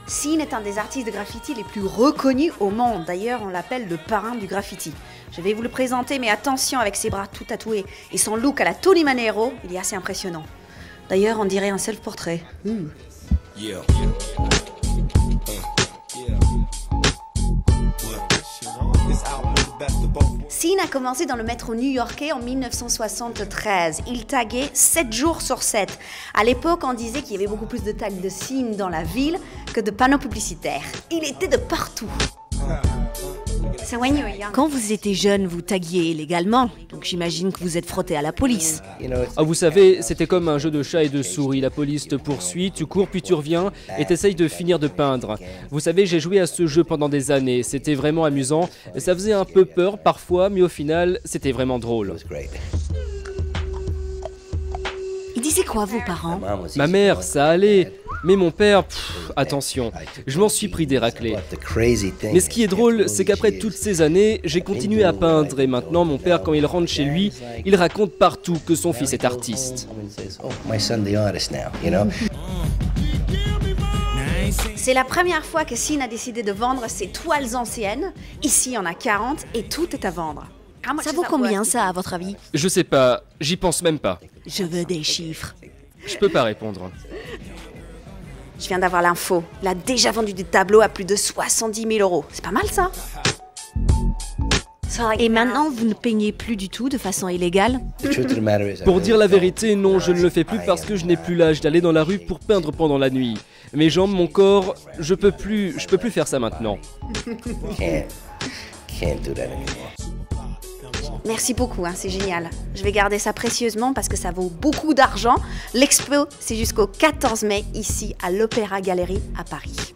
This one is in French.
Sin est un des artistes de graffiti les plus reconnus au monde. D'ailleurs, on l'appelle le parrain du graffiti. Je vais vous le présenter, mais attention, avec ses bras tout tatoués et son look à la Tony Manero, il est assez impressionnant. D'ailleurs, on dirait un self-portrait. Yeah. Sin a commencé dans le métro new-yorkais en 1973. Il taguait 7 jours sur 7. À l'époque, on disait qu'il y avait beaucoup plus de tags de Sin dans la ville que de panneaux publicitaires. Il était de partout. Quand vous étiez jeune, vous taguiez illégalement, donc j'imagine que vous êtes frotté à la police. Ah, vous savez, c'était comme un jeu de chat et de souris. La police te poursuit, tu cours puis tu reviens et t'essayes de finir de peindre. Vous savez, j'ai joué à ce jeu pendant des années. C'était vraiment amusant. Ça faisait un peu peur parfois, mais au final, c'était vraiment drôle. Ils disaient quoi, vos parents? Ma mère, ça allait. Mais mon père, attention, je m'en suis pris des raclés. Mais ce qui est drôle, c'est qu'après toutes ces années, j'ai continué à peindre. Et maintenant, mon père, quand il rentre chez lui, il raconte partout que son fils est artiste. C'est la première fois que Sin a décidé de vendre ses toiles anciennes. Ici, il y en a 40 et tout est à vendre. Ça vaut combien, ça, à votre avis? Je sais pas, j'y pense même pas. Je veux des chiffres. Je peux pas répondre. Je viens d'avoir l'info. Il a déjà vendu des tableaux à plus de 70 000 euros. C'est pas mal, ça? Et maintenant, vous ne peignez plus du tout de façon illégale? Pour dire la vérité, non, je ne le fais plus parce que je n'ai plus l'âge d'aller dans la rue pour peindre pendant la nuit. Mes jambes, mon corps, je peux plus faire ça maintenant. Merci beaucoup, c'est génial. Je vais garder ça précieusement parce que ça vaut beaucoup d'argent. L'expo, c'est jusqu'au 14 mai ici à l'Opéra Galerie à Paris.